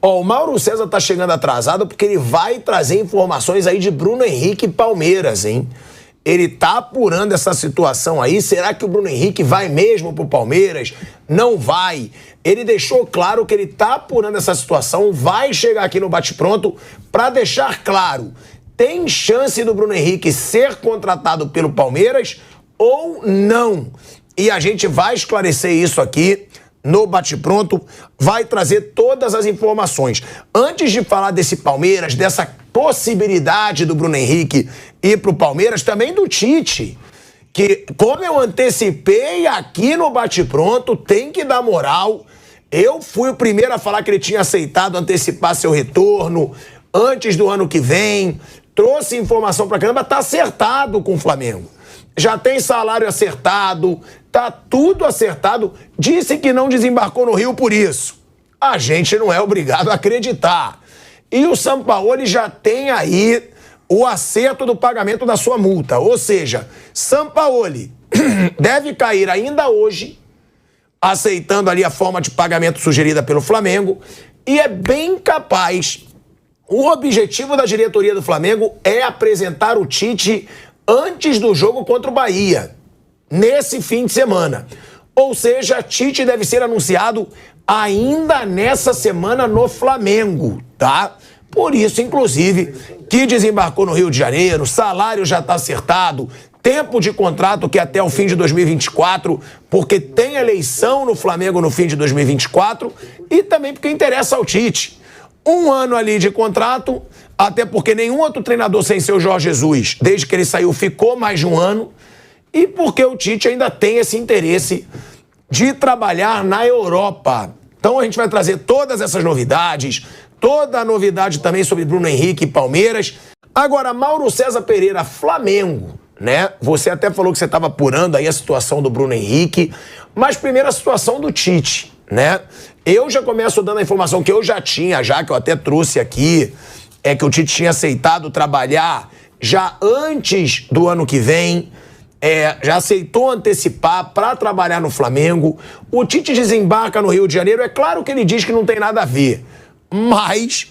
Ó, o Mauro César tá chegando atrasado porque ele vai trazer informações aí de Bruno Henrique e Palmeiras, hein? Ele tá apurando essa situação aí. Será que o Bruno Henrique vai mesmo pro Palmeiras? Não vai. Ele deixou claro que ele tá apurando essa situação, vai chegar aqui no Bate-Pronto para deixar claro. Tem chance do Bruno Henrique ser contratado pelo Palmeiras ou não? E a gente vai esclarecer isso aqui no Bate-Pronto, vai trazer todas as informações. Antes de falar desse Palmeiras, dessa possibilidade do Bruno Henrique ir pro Palmeiras, também do Tite, que, como eu antecipei aqui no Bate-Pronto, tem que dar moral. Eu fui o primeiro a falar que ele tinha aceitado antecipar seu retorno antes do ano que vem, trouxe informação pra caramba, tá acertado com o Flamengo. Já tem salário acertado, tá tudo acertado. Disse que não desembarcou no Rio por isso. A gente não é obrigado a acreditar. E o Sampaoli já tem aí o acerto do pagamento da sua multa. Ou seja, Sampaoli deve cair ainda hoje, aceitando ali a forma de pagamento sugerida pelo Flamengo. E é bem capaz, o objetivo da diretoria do Flamengo é apresentar o Tite antes do jogo contra o Bahia, nesse fim de semana. Ou seja, Tite deve ser anunciado ainda nessa semana no Flamengo, tá? Por isso, inclusive, que desembarcou no Rio de Janeiro, salário já tá acertado, tempo de contrato que é até o fim de 2024, porque tem eleição no Flamengo no fim de 2024 e também porque interessa ao Tite. 1 ano ali de contrato, até porque nenhum outro treinador sem ser o Jorge Jesus, desde que ele saiu, ficou mais de 1 ano, e porque o Tite ainda tem esse interesse de trabalhar na Europa. Então a gente vai trazer todas essas novidades, toda a novidade também sobre Bruno Henrique e Palmeiras. Agora, Mauro César Pereira, Flamengo, né? Você até falou que você estava apurando aí a situação do Bruno Henrique, mas primeiro a situação do Tite, né? Eu já começo dando a informação que eu já tinha, que eu até trouxe aqui, é que o Tite tinha aceitado trabalhar já antes do ano que vem, já aceitou antecipar para trabalhar no Flamengo. O Tite desembarca no Rio de Janeiro, é claro que ele diz que não tem nada a ver, mas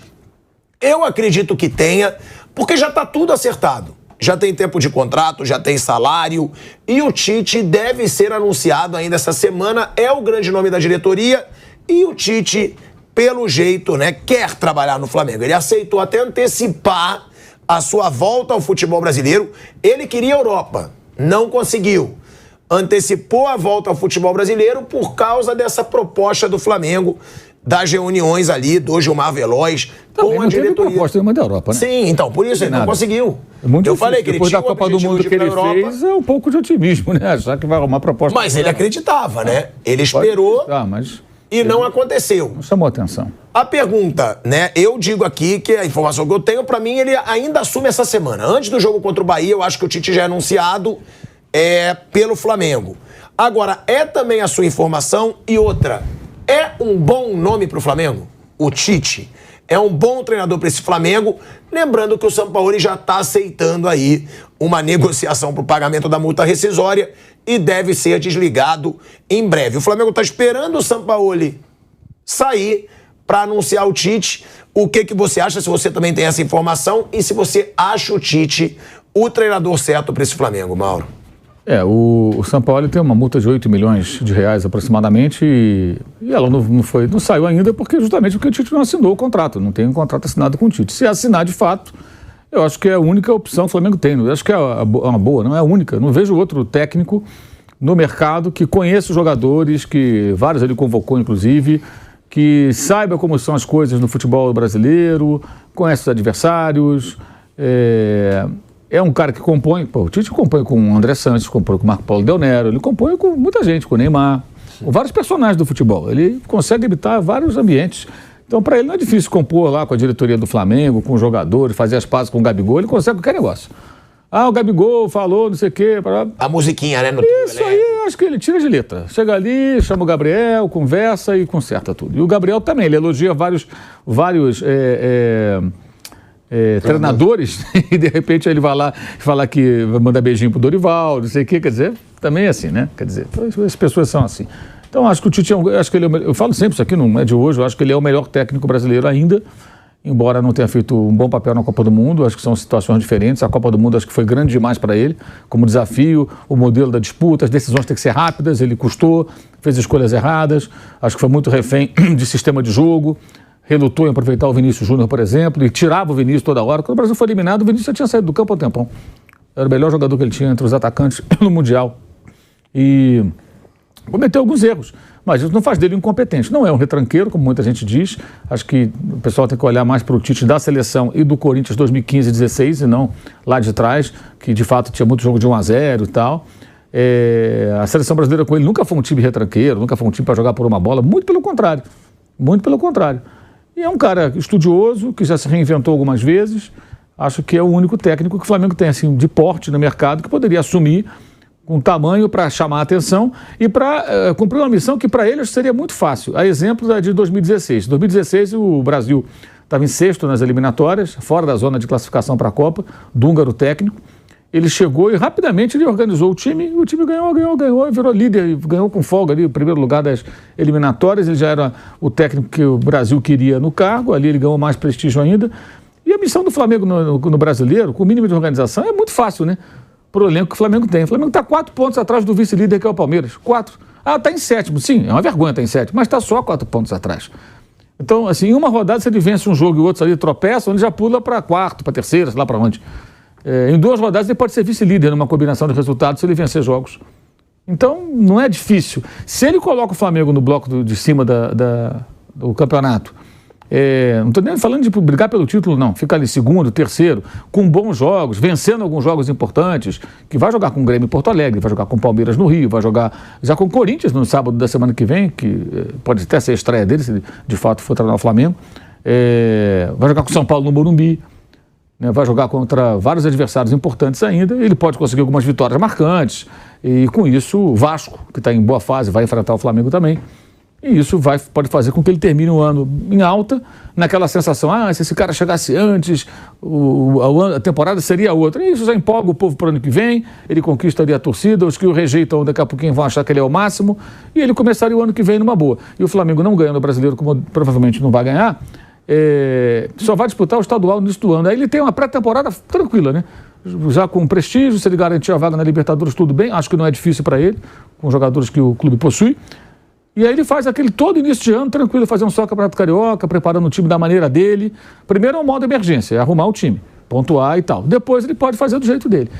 eu acredito que tenha, porque já está tudo acertado. Já tem tempo de contrato, já tem salário, e o Tite deve ser anunciado ainda essa semana, é o grande nome da diretoria, e o Tite, pelo jeito, né, quer trabalhar no Flamengo. Ele aceitou até antecipar a sua volta ao futebol brasileiro. Ele queria a Europa, não conseguiu. Antecipou a volta ao futebol brasileiro por causa dessa proposta do Flamengo, das reuniões ali do Gilmar Veloz também com a diretoria. Teve proposta nenhuma da Europa, né? Sim, então, por isso ele não conseguiu. É muito eu difícil. falei que ele depois tinha da Copa do Mundo que ele fez, é um pouco de otimismo, né? Achar que vai arrumar proposta. Mas ele acreditava, né? Ele esperou e não aconteceu. Não chamou atenção. A pergunta, né? Eu digo aqui que a informação que eu tenho, pra mim, ele ainda assume essa semana. Antes do jogo contra o Bahia, eu acho que o Tite já é anunciado pelo Flamengo. Agora, é também a sua informação e outra. É um bom nome pro Flamengo? O Tite é um bom treinador para esse Flamengo, lembrando que o Sampaoli já está aceitando aí uma negociação para o pagamento da multa rescisória e deve ser desligado em breve. O Flamengo está esperando o Sampaoli sair para anunciar o Tite. O que você acha, se você também tem essa informação, e se você acha o Tite o treinador certo para esse Flamengo, Mauro? O Sampaoli tem uma multa de 8 milhões de reais aproximadamente e ela não saiu ainda justamente porque o Tite não assinou o contrato, não tem um contrato assinado com o Tite. Se assinar de fato, eu acho que é a única opção que o Flamengo tem. Eu acho que é uma boa, não é a única. Não vejo outro técnico no mercado que conheça os jogadores, que vários ele convocou inclusive, que saiba como são as coisas no futebol brasileiro, conhece os adversários, é um cara que compõe, o Tite compõe com o André Santos, compõe com o Marco Paulo Del Nero, ele compõe com muita gente, com o Neymar, com vários personagens do futebol. Ele consegue habitar vários ambientes. Então, para ele não é difícil compor lá com a diretoria do Flamengo, com os jogadores, fazer as pazes com o Gabigol, ele consegue qualquer negócio. O Gabigol falou, não sei o quê. A musiquinha, né? Isso aí, acho que ele tira de letra. Chega ali, chama o Gabriel, conversa e conserta tudo. E o Gabriel também, ele elogia vários treinadores e de repente ele vai lá falar que vai mandar beijinho pro Dorival, não sei o quê, quer dizer, também é assim, né? Quer dizer, as pessoas são assim. Então, acho que o Tite, acho que ele eu falo sempre isso aqui, não é de hoje, eu acho que ele é o melhor técnico brasileiro ainda, embora não tenha feito um bom papel na Copa do Mundo. Acho que são situações diferentes. A Copa do Mundo acho que foi grande demais para ele, como desafio, o modelo da disputa, as decisões têm que ser rápidas, ele custou, fez escolhas erradas, acho que foi muito refém de sistema de jogo, relutou em aproveitar o Vinícius Júnior, por exemplo, e tirava o Vinícius toda hora. Quando o Brasil foi eliminado, o Vinícius já tinha saído do campo há um tempão. Era o melhor jogador que ele tinha entre os atacantes no Mundial. E cometeu alguns erros, mas isso não faz dele incompetente. Não é um retranqueiro, como muita gente diz. Acho que o pessoal tem que olhar mais para o Tite da seleção e do Corinthians 2015 e 2016, e não lá de trás, que de fato tinha muito jogo de 1-0 e tal. A seleção brasileira com ele nunca foi um time retranqueiro, nunca foi um time para jogar por uma bola, muito pelo contrário. Muito pelo contrário. E é um cara estudioso, que já se reinventou algumas vezes. Acho que é o único técnico que o Flamengo tem assim, de porte no mercado, que poderia assumir com tamanho para chamar a atenção e para cumprir uma missão que para ele seria muito fácil. A exemplo da de 2016. Em 2016 o Brasil estava em sexto nas eliminatórias, fora da zona de classificação para a Copa, do húngaro técnico. Ele chegou e rapidamente ele organizou o time ganhou e virou líder, e ganhou com folga ali o primeiro lugar das eliminatórias. Ele já era o técnico que o Brasil queria no cargo, ali ele ganhou mais prestígio ainda. E a missão do Flamengo no brasileiro, com o mínimo de organização, é muito fácil, né? Para o elenco que o Flamengo tem. O Flamengo está 4 pontos atrás do vice-líder, que é o Palmeiras. 4. Está em sétimo. Sim, é uma vergonha estar em sétimo, mas está só 4 pontos atrás. Então, assim, em uma rodada, se ele vence um jogo e outros ali tropeçam, ele já pula para quarto, para terceiro, sei lá para onde. Em 2 rodadas, ele pode ser vice-líder numa combinação de resultados se ele vencer jogos. Então, não é difícil. Se ele coloca o Flamengo no bloco de cima do campeonato, não estou nem falando de brigar pelo título, não. Fica ali segundo, terceiro, com bons jogos, vencendo alguns jogos importantes, que vai jogar com o Grêmio em Porto Alegre, vai jogar com o Palmeiras no Rio, vai jogar já com o Corinthians no sábado da semana que vem, que pode até ser a estreia dele, se de fato for treinar o Flamengo. Vai jogar com o São Paulo no Morumbi, né? Vai jogar contra vários adversários importantes ainda. Ele pode conseguir algumas vitórias marcantes, e com isso o Vasco, que está em boa fase, vai enfrentar o Flamengo também. E isso pode fazer com que ele termine o ano em alta, naquela sensação, se esse cara chegasse antes, a temporada seria outra. E isso já empolga o povo para o ano que vem, ele conquistaria a torcida, os que o rejeitam daqui a pouquinho vão achar que ele é o máximo, e ele começaria o ano que vem numa boa. E o Flamengo não ganhando o brasileiro, como provavelmente não vai ganhar, só vai disputar o estadual no início do ano. Aí ele tem uma pré-temporada tranquila, né? Já com prestígio, se ele garantir a vaga na Libertadores, tudo bem, acho que não é difícil para ele, com os jogadores que o clube possui. E aí ele faz aquele todo início de ano tranquilo, fazendo só o Campeonato Carioca, preparando o time da maneira dele. Primeiro é o modo emergência, é arrumar o time, pontuar e tal. Depois ele pode fazer do jeito dele.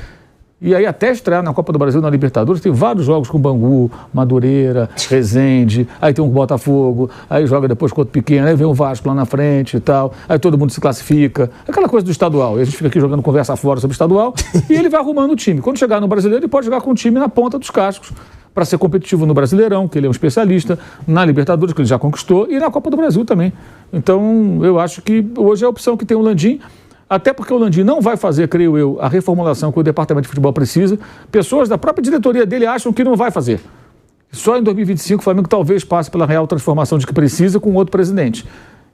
E aí até estrear na Copa do Brasil, na Libertadores, tem vários jogos com Bangu, Madureira, Resende, aí tem um Botafogo, aí joga depois com outro pequeno, aí vem o Vasco lá na frente e tal, aí todo mundo se classifica. Aquela coisa do estadual. A gente fica aqui jogando conversa fora sobre o estadual e ele vai arrumando o time. Quando chegar no Brasileiro, ele pode jogar com o time na ponta dos cascos, para ser competitivo no Brasileirão, que ele é um especialista, na Libertadores, que ele já conquistou, e na Copa do Brasil também. Então, eu acho que hoje é a opção que tem o Landim, até porque o Landim não vai fazer, creio eu, a reformulação que o Departamento de Futebol precisa. Pessoas da própria diretoria dele acham que não vai fazer. Só em 2025 o Flamengo talvez passe pela real transformação de que precisa com outro presidente.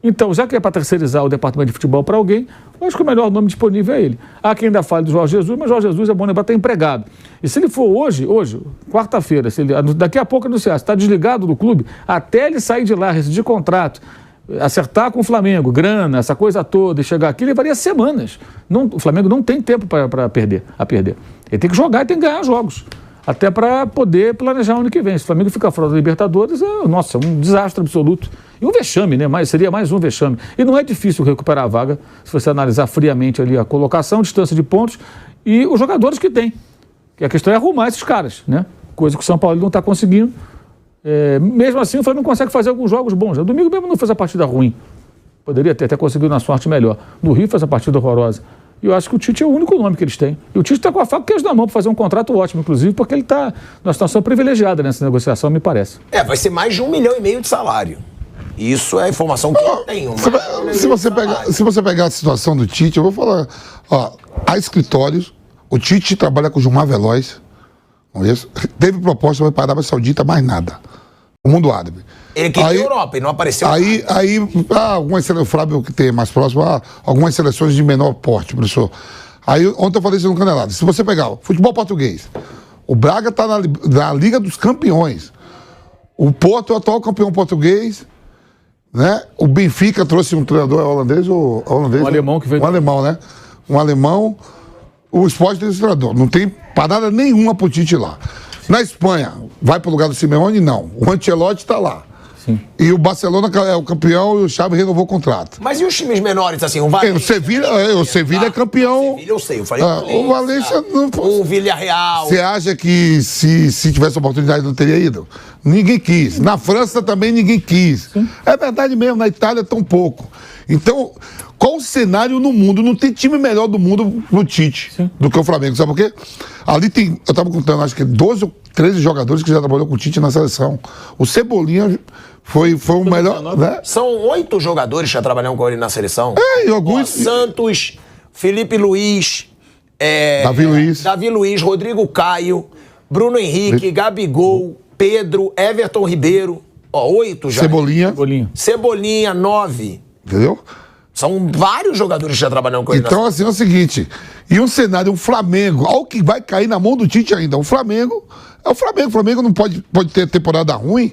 Então, já que é para terceirizar o Departamento de Futebol para alguém, eu acho que o melhor nome disponível é ele. Há quem ainda fale do Jorge Jesus, mas Jorge Jesus é bom lembrar, está empregado. E se ele for hoje, quarta-feira, se ele daqui a pouco anunciar, se está desligado do clube, até ele sair de lá, rescindir contrato, acertar com o Flamengo, grana, essa coisa toda, e chegar aqui, levaria semanas. O Flamengo não tem tempo para perder. Ele tem que jogar e tem que ganhar jogos. Até para poder planejar o ano que vem. Se o Flamengo ficar fora da Libertadores, é um desastre absoluto. E um vexame, né? Seria mais um vexame. E não é difícil recuperar a vaga, se você analisar friamente ali a colocação, distância de pontos e os jogadores que tem. Que a questão é arrumar esses caras, né? Coisa que o São Paulo não está conseguindo. Mesmo assim, o Flamengo consegue fazer alguns jogos bons. O domingo mesmo não fez a partida ruim. Poderia ter até conseguido uma sorte melhor. No Rio fez a partida horrorosa. E eu acho que o Tite é o único nome que eles têm. E o Tite está com a faca e queijo na mão para fazer um contrato ótimo, inclusive, porque ele está numa situação privilegiada nessa negociação, me parece. Vai ser mais de 1,5 milhão de salário. Isso é a informação que eu tenho. Se você pegar a situação do Tite, eu vou falar. Há escritórios, o Tite trabalha com o Gilmar Veloz, não é isso? Teve proposta para a Arábia Saudita, mais nada. O mundo árabe. Ele queria a Europa e não apareceu. Algumas seleções, o Flávio que tem mais próximo, algumas seleções de menor porte, professor. Aí ontem eu falei isso no Canelado. Se você pegar o futebol português, o Braga está na Liga dos Campeões. O Porto é o atual campeão português, né? O Benfica trouxe um treinador holandês ou holandês? Um alemão que veio. Um alemão, né? Um alemão. O Sport tem esse treinador. Não tem parada nenhuma pro Tite lá. Na Espanha, vai pro lugar do Simeone? Não. O Ancelotti tá lá. Sim. E o Barcelona é o campeão e o Xavi renovou o contrato. Mas e os times menores, assim? O Valência O Sevilha é campeão. O Sevilha eu sei, eu falei O Valência não. O Villarreal. Você acha que se tivesse oportunidade não teria ido? Ninguém quis. Na França também ninguém quis. Sim. É verdade mesmo, na Itália tão pouco. Então, qual o cenário no mundo? Não tem time melhor do mundo pro Tite. Sim. Do que o Flamengo. Sabe por quê? Ali tem, eu tava contando, acho que 12 ou 13 jogadores que já trabalhou com o Tite na seleção. O Cebolinha foi o melhor. Né? São 8 jogadores que já trabalharam com ele na seleção. E alguns. Santos, Felipe Luiz, Davi Luiz, Rodrigo Caio, Bruno Henrique, Gabigol, Pedro, Everton Ribeiro. 8 já. Cebolinha, 9. Entendeu? São vários jogadores que já trabalharam com ele. Então, assim, é o seguinte. E um cenário, um Flamengo, olha o que vai cair na mão do Tite ainda. O Flamengo é o Flamengo. O Flamengo não pode ter temporada ruim.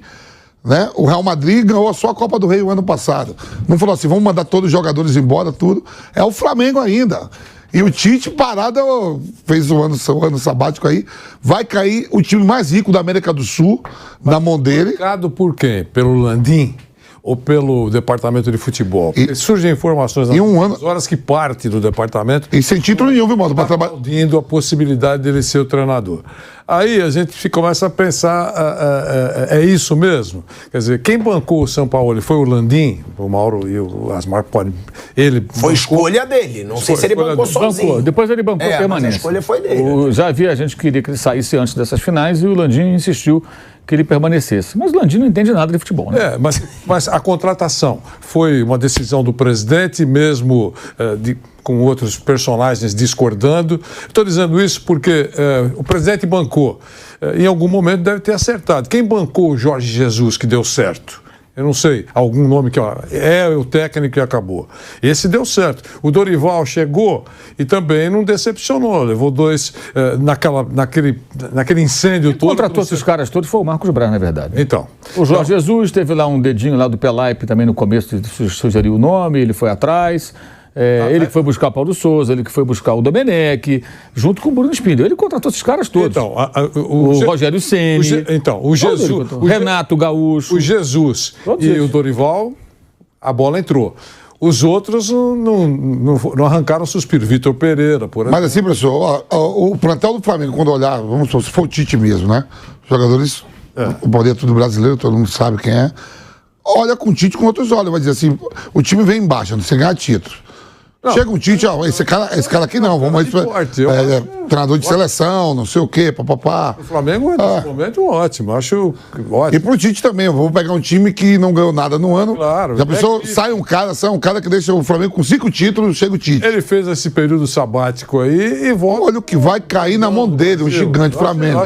Né? O Real Madrid ganhou só a Copa do Rei o ano passado. Não falou assim, vamos mandar todos os jogadores embora, tudo. É o Flamengo ainda. E o Tite parado, fez o ano sabático aí, vai cair o time mais rico da América do Sul, na mão dele. Marcado por quem? Pelo Landim? Ou pelo departamento de futebol? Surgem informações nas horas que parte do departamento. E sem título nenhum, viu, Maldo? Está aplaudindo a possibilidade dele ser o treinador. Aí a gente começa a pensar, é isso mesmo? Quer dizer, quem bancou o São Paulo foi o Landim, o Mauro e o Asmar podem. Ele foi escolha dele, não sei se ele bancou sozinho. Depois ele bancou permanência. A escolha foi dele. Já havia gente que queria que ele saísse antes dessas finais e o Landim insistiu que ele permanecesse. Mas o Landim não entende nada de futebol, né? Mas a contratação foi uma decisão do presidente, mesmo com outros personagens discordando. Estou dizendo isso porque o presidente bancou. Em algum momento deve ter acertado. Quem bancou o Jorge Jesus que deu certo? Eu não sei, algum nome que é o técnico e acabou. Esse deu certo. O Dorival chegou e também não decepcionou. Levou 2 naquele incêndio todo. Contratou esses caras todos foi o Marcos Braz, na verdade. Então. O Jorge Jesus teve lá um dedinho lá do Pelaipe também no começo, sugeriu o nome, ele foi atrás. Ele que foi buscar o Paulo Souza, ele que foi buscar o Domenech, junto com o Bruno Spindel. Ele contratou esses caras todos. Então, o Rogério Ceni. O Jesus. O Renato Gaúcho. O Jesus e o Dorival, a bola entrou. Os outros não arrancaram suspiro. Vitor Pereira, por exemplo. Mas assim, professor, o plantel do Flamengo, quando olhar, vamos supor, se for o Tite mesmo, né? Os jogadores, o poder é tudo brasileiro, todo mundo sabe quem é. Olha com o Tite com outros olhos, vai dizer assim, o time vem embaixo, sem ganhar título. Não. Chega um Tite, esse cara aqui não, vamos treinador de seleção, não sei o quê, papapá. O Flamengo é nesse momento ótimo, acho ótimo. E pro Tite também, vamos pegar um time que não ganhou nada no ano. Claro. Já pensou, sai um cara que deixa o Flamengo com 5 títulos, chega o Tite. Ele fez esse período sabático aí e volta. Olha o que vai cair na mão dele, um gigante Flamengo.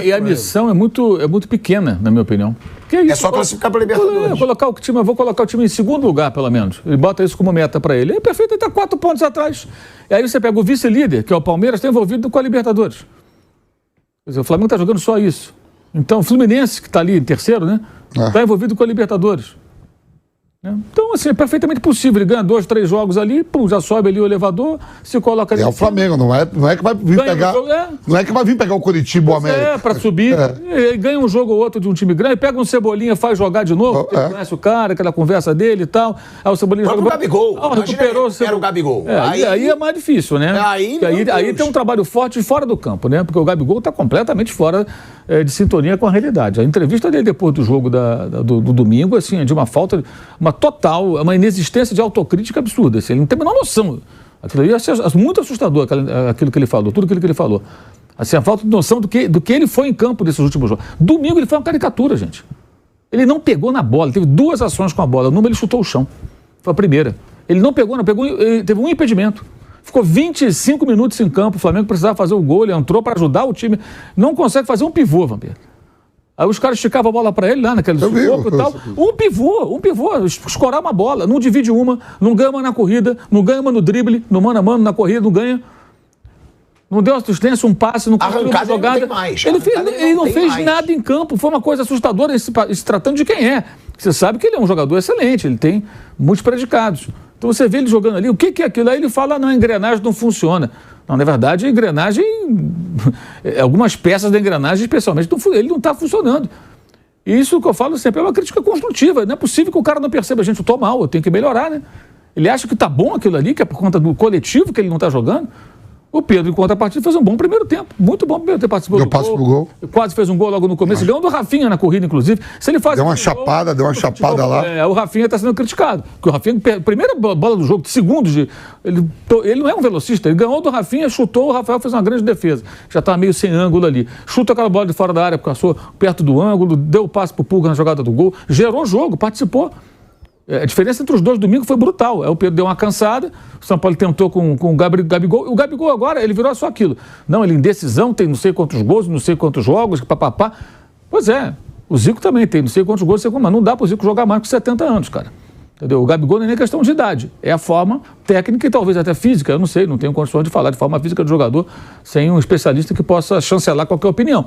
E a missão é muito pequena, na minha opinião. É só classificar para a Libertadores. Eu vou colocar o time em segundo lugar, pelo menos. Ele bota isso como meta para ele. É perfeito, ele está 4 pontos atrás. E aí você pega o vice-líder, que é o Palmeiras, está envolvido com a Libertadores. Quer dizer, o Flamengo está jogando só isso. Então, o Fluminense, que está ali em terceiro, né? Está envolvido com a Libertadores. Então, assim, é perfeitamente possível. Ele ganha 2, 3 jogos ali, pum, já sobe ali o elevador, se coloca ali. É o Flamengo, não é que vai vir pegar. Não é que vai vir pegar o Curitiba ou o América. Para subir. Ele ganha um jogo ou outro de um time grande, pega um Cebolinha, faz jogar de novo, ele conhece o cara, aquela conversa dele e tal. Aí o Cebolinha joga. O Gabigol. Recuperou era o Gabigol. Aí é mais difícil, né? Aí tem um trabalho forte fora do campo, né? Porque o Gabigol está completamente fora de sintonia com a realidade. A entrevista dele depois do jogo do domingo, assim, é de uma falta, uma total, uma inexistência de autocrítica absurda. Assim, ele não tem a menor noção. Aquilo ali é muito assustador, aquilo que ele falou, tudo aquilo que ele falou. Assim, a falta de noção do que ele foi em campo nesses últimos jogos. Domingo ele foi uma caricatura, gente. Ele não pegou na bola, teve 2 ações com a bola. Numa ele chutou o chão. Foi a primeira. Ele não pegou, ele teve um impedimento. Ficou 25 minutos em campo, o Flamengo precisava fazer o gol, ele entrou para ajudar o time. Não consegue fazer um pivô, Vampiro. Aí os caras esticavam a bola para ele lá naquele sufoco e tal. Um pivô, escorar uma bola, não divide uma, não ganha uma na corrida, não ganha uma no drible, no mano a mano na corrida, não ganha. Não deu assistência, um passe, não conseguiu uma jogada. Ele não tem mais. Ele não fez nada em campo. Foi uma coisa assustadora se tratando de quem é. Você sabe que ele é um jogador excelente, ele tem muitos predicados. Então você vê ele jogando ali, o que é aquilo? Aí ele fala, não, a engrenagem não funciona. Não, na verdade, a engrenagem, algumas peças da engrenagem, especialmente, ele não está funcionando. E isso que eu falo sempre é uma crítica construtiva. Não é possível que o cara não perceba, gente, eu estou mal, eu tenho que melhorar, né? Ele acha que está bom aquilo ali, que é por conta do coletivo que ele não está jogando. O Pedro, em contrapartida, fez um bom primeiro tempo. Muito bom primeiro tempo. Participou do gol. Quase fez um gol logo no começo. Ganhou do Rafinha na corrida, inclusive. Se ele faz deu uma chapada lá. O Rafinha está sendo criticado. Porque o Rafinha, primeira bola do jogo, de segundos, ele não é um velocista. Ele ganhou do Rafinha, chutou, o Rafael fez uma grande defesa. Já estava meio sem ângulo ali. Chuta aquela bola de fora da área, passou perto do ângulo, deu o passe pro Pulga na jogada do gol, gerou jogo, participou. A diferença entre os dois domingos foi brutal. O Pedro deu uma cansada, o São Paulo tentou com o Gabigol. O Gabigol agora, ele virou só aquilo. Não, ele em decisão tem não sei quantos gols, não sei quantos jogos, papapá. Pois é, o Zico também tem não sei quantos gols, mas não dá pro Zico jogar mais com 70 anos, cara. Entendeu? O Gabigol não é nem questão de idade, é a forma técnica e talvez até física, eu não sei, não tenho condições de falar de forma física do jogador sem um especialista que possa chancelar qualquer opinião.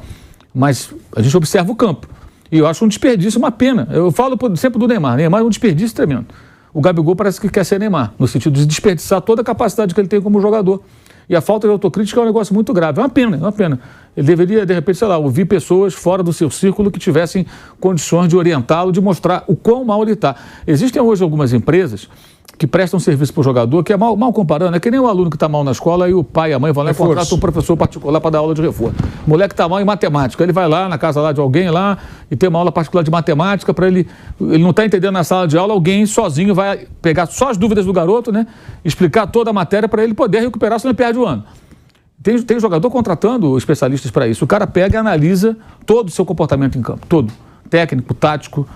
Mas a gente observa o campo. E eu acho um desperdício, uma pena. Eu falo sempre do Neymar. Neymar é um desperdício tremendo. O Gabigol parece que quer ser Neymar, no sentido de desperdiçar toda a capacidade que ele tem como jogador. E a falta de autocrítica é um negócio muito grave. É uma pena. Ele deveria, de repente, sei lá, ouvir pessoas fora do seu círculo que tivessem condições de orientá-lo, de mostrar o quão mal ele está. Existem hoje algumas empresas que prestam serviço para o jogador, que é mal comparando, é que nem o aluno que está mal na escola e o pai e a mãe vão lá e contratam um professor particular para dar aula de reforço. O moleque está mal em matemática, ele vai lá na casa lá de alguém lá e tem uma aula particular de matemática para ele não está entendendo na sala de aula, alguém sozinho vai pegar só as dúvidas do garoto, né, explicar toda a matéria para ele poder recuperar, senão ele perde o ano. Tem jogador contratando especialistas para isso. O cara pega e analisa todo o seu comportamento em campo, todo. Técnico, tático,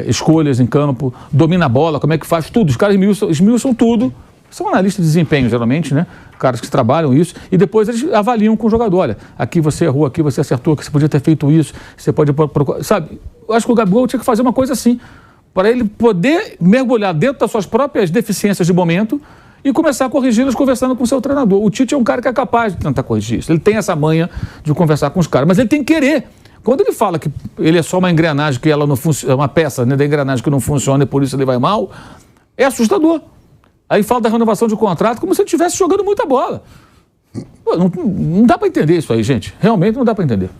escolhas em campo, domina a bola, como é que faz tudo. Os caras esmiuçam tudo. São analistas de desempenho, geralmente, né? Caras que trabalham isso. E depois eles avaliam com o jogador. Olha, aqui você errou, aqui você acertou, aqui você podia ter feito isso, você pode procurar. Sabe, eu acho que o Gabigol tinha que fazer uma coisa assim, para ele poder mergulhar dentro das suas próprias deficiências de momento e começar a corrigi-las conversando com o seu treinador. O Tite é um cara que é capaz de tentar corrigir isso. Ele tem essa manha de conversar com os caras, mas ele tem que querer. Quando ele fala que ele é só uma engrenagem, que ela não funciona, uma peça, né, da engrenagem que não funciona e por isso ele vai mal, é assustador. Aí fala da renovação de contrato como se ele estivesse jogando muita bola. Pô, não dá para entender isso aí, gente. Realmente não dá para entender.